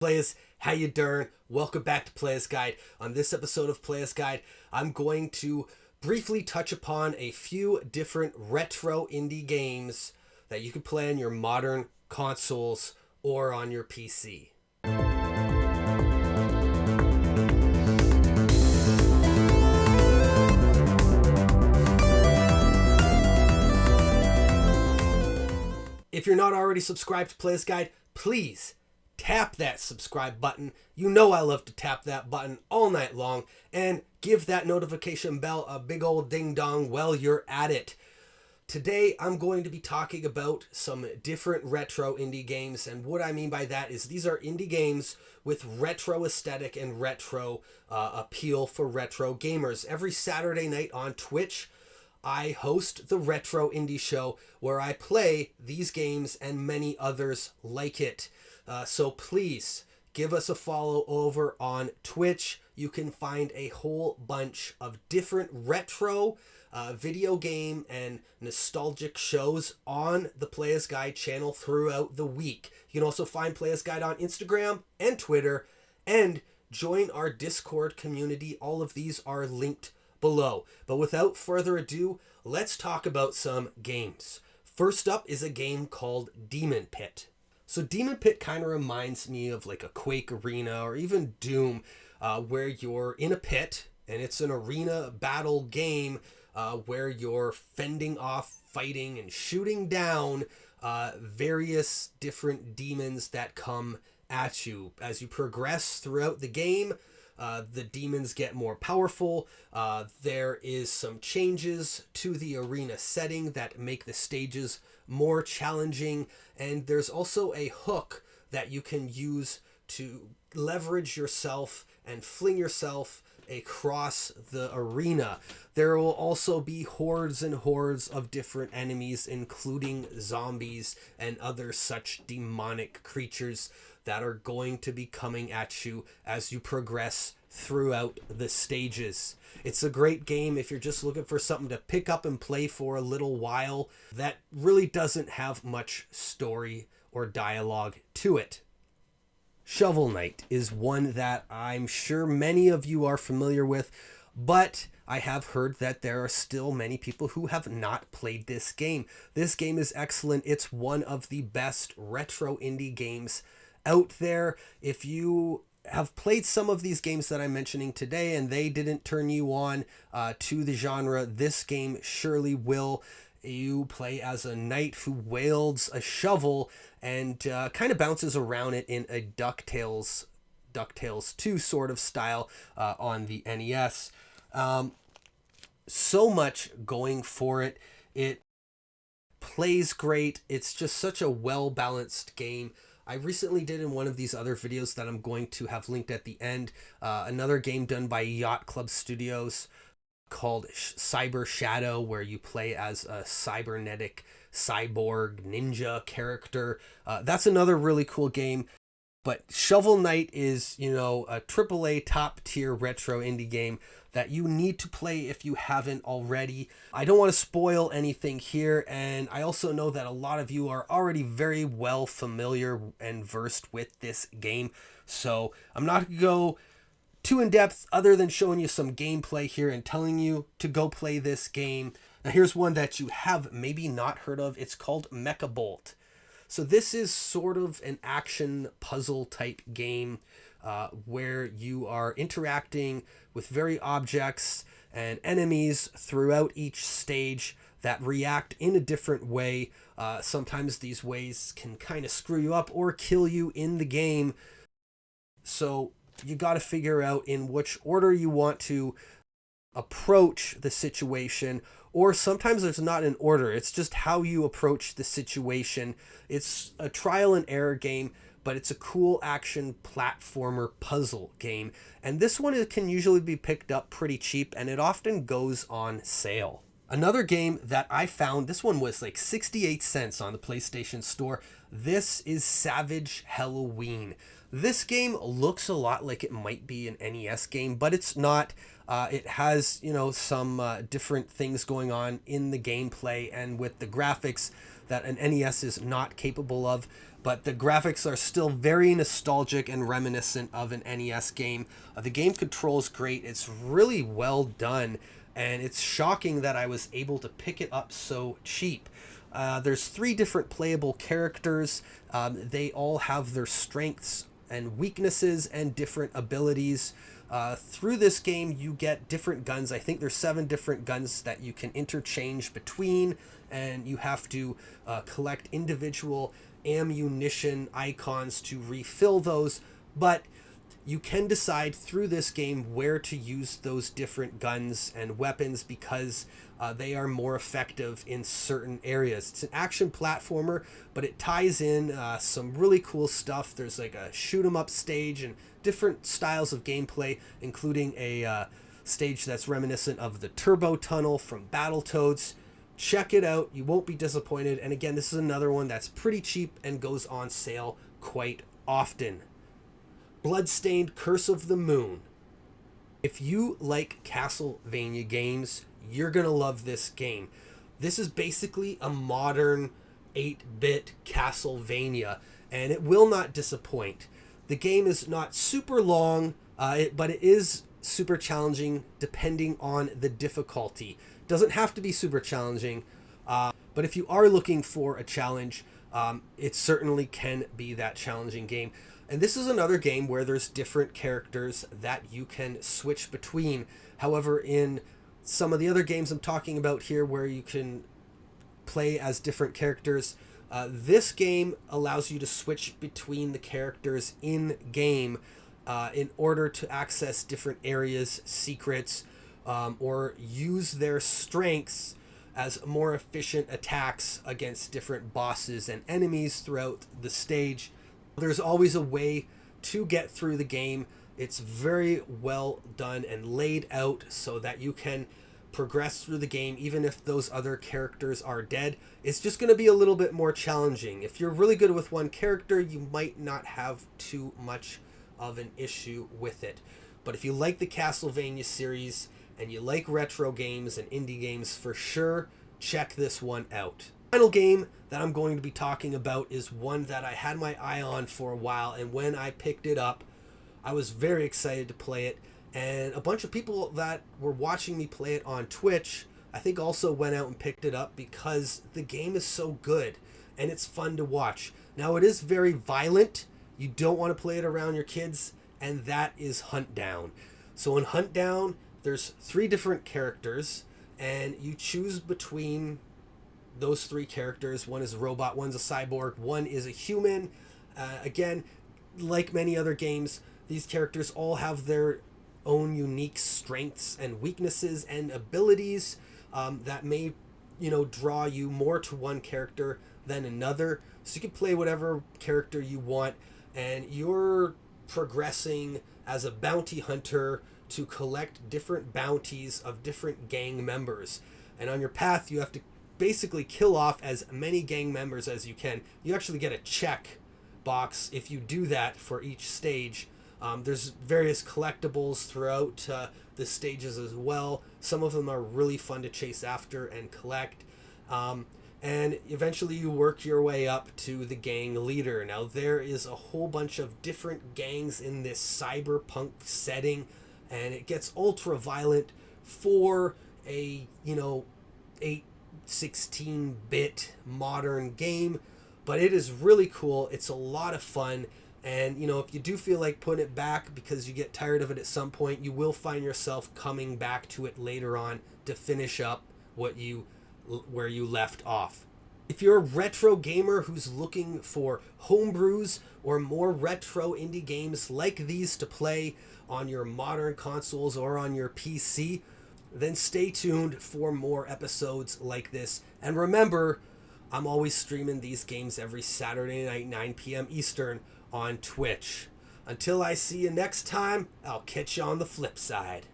Playas, how you doing? Welcome back to Playas Guide. On this episode of Playas Guide, I'm going to briefly touch upon a few different retro indie games that you can play on your modern consoles or on your PC. If you're not already subscribed to Playas Guide, please tap that subscribe button. You know I love to tap that button all night long, and give that notification bell a big old ding dong while you're at it. Today I'm going to be talking about some different retro indie games, and what I mean by that is these are indie games with retro aesthetic and retro appeal for retro gamers. Every Saturday night on Twitch, I host the Retro Indie Show, where I play these games and many others like it. So please give us a follow over on Twitch. You can find a whole bunch of different retro video game and nostalgic shows on the Playas Guide channel throughout the week. You can also find Playas Guide on Instagram and Twitter, and join our Discord community. All of these are linked below. But without further ado, let's talk about some games. First up is a game called Demon Pit. So Demon Pit kind of reminds me of like a Quake arena or even Doom, where you're in a pit and it's an arena battle game where you're fending off, fighting, and shooting down various different demons that come at you. As you progress throughout the game, the demons get more powerful. There is some changes to the arena setting that make the stages more challenging, and there's also a hook that you can use to leverage yourself and fling yourself across the arena. There will also be hordes and hordes of different enemies, including zombies and other such demonic creatures that are going to be coming at you as you progress throughout the stages. It's a great game if you're just looking for something to pick up and play for a little while that really doesn't have much story or dialogue to it. Shovel Knight is one that I'm sure many of you are familiar with, but I have heard that there are still many people who have not played this game. This game is excellent. It's one of the best retro indie games out there. If you have played some of these games that I'm mentioning today and they didn't turn you on to the genre, this game surely will. You play as a knight who wields a shovel and kind of bounces around it in a DuckTales 2 sort of style on the NES. So much going for it. It plays great. It's just such a well-balanced game. I recently did in one of these other videos that I'm going to have linked at the end, another game done by Yacht Club Studios called Cyber Shadow, where you play as a cybernetic cyborg ninja character. That's another really cool game. But Shovel Knight is, a AAA top tier retro indie game that you need to play if you haven't already. I don't want to spoil anything here, and I also know that a lot of you are already very well familiar and versed with this game, so I'm not going to go too in depth other than showing you some gameplay here and telling you to go play this game. Now here's one that you have maybe not heard of. It's called Mekabolt. So this is sort of an action puzzle type game where you are interacting with various objects and enemies throughout each stage that react in a different way. Sometimes these ways can kind of screw you up or kill you in the game. So you got to figure out in which order you want to approach the situation, or sometimes there's not an order. It's just how you approach the situation. It's a trial and error game, but it's a cool action platformer puzzle game. And this one can usually be picked up pretty cheap, and it often goes on sale. Another game that I found, this one was like 68 cents on the PlayStation Store. This is Savage Halloween. This game looks a lot like it might be an NES game, but it's not. It has, some different things going on in the gameplay and with the graphics that an NES is not capable of, but the graphics are still very nostalgic and reminiscent of an NES game. The game controls great. It's really well done, and it's shocking that I was able to pick it up so cheap. There's 3 different playable characters. They all have their strengths and weaknesses and different abilities. Through this game, you get different guns. I think there's 7 different guns that you can interchange between, and you have to collect individual ammunition icons to refill those. But you can decide through this game where to use those different guns and weapons because they are more effective in certain areas. It's an action platformer, but it ties in some really cool stuff. There's like a shoot 'em up stage and different styles of gameplay, including a stage that's reminiscent of the Turbo Tunnel from Battletoads. Check it out. You won't be disappointed. And again, this is another one that's pretty cheap and goes on sale quite often. Bloodstained Curse of the Moon. If you like Castlevania games, you're going to love this game. This is basically a modern 8-bit Castlevania, and it will not disappoint. The game is not super long, but it is super challenging depending on the difficulty. It doesn't have to be super challenging, but if you are looking for a challenge, it certainly can be that challenging game. And this is another game where there's different characters that you can switch between. However, in some of the other games I'm talking about here where you can play as different characters, this game allows you to switch between the characters in game in order to access different areas, secrets, or use their strengths as more efficient attacks against different bosses and enemies throughout the stage. There's always a way to get through the game. It's very well done and laid out so that you can progress through the game even if those other characters are dead. It's just going to be a little bit more challenging. If you're really good with one character, you might not have too much of an issue with it. But if you like the Castlevania series and you like retro games and indie games, for sure, check this one out. Final game that I'm going to be talking about is one that I had my eye on for a while, and when I picked it up, I was very excited to play it, and a bunch of people that were watching me play it on Twitch, I think also went out and picked it up because the game is so good, and it's fun to watch. Now, it is very violent. You don't want to play it around your kids, and that is Huntdown. So in Huntdown, there's 3 different characters, and you choose between those 3 characters. One is a robot, one's a cyborg, one is a human. Again, like many other games, these characters all have their own unique strengths and weaknesses and abilities that may, draw you more to one character than another. So you can play whatever character you want, and you're progressing as a bounty hunter to collect different bounties of different gang members. And on your path, you have to basically kill off as many gang members as you can. You actually get a check box if you do that for each stage. There's various collectibles throughout the stages as well. Some of them are really fun to chase after and collect. And eventually you work your way up to the gang leader. Now, there is a whole bunch of different gangs in this cyberpunk setting, and it gets ultra violent for a 16-bit modern game, but it is really cool. It's a lot of fun, and if you do feel like putting it back because you get tired of it at some point, you will find yourself coming back to it later on to finish up where you left off. If you're a retro gamer who's looking for homebrews or more retro indie games like these to play on your modern consoles or on your PC, then stay tuned for more episodes like this. And remember, I'm always streaming these games every Saturday night, 9 p.m. Eastern on Twitch. Until I see you next time, I'll catch you on the flip side.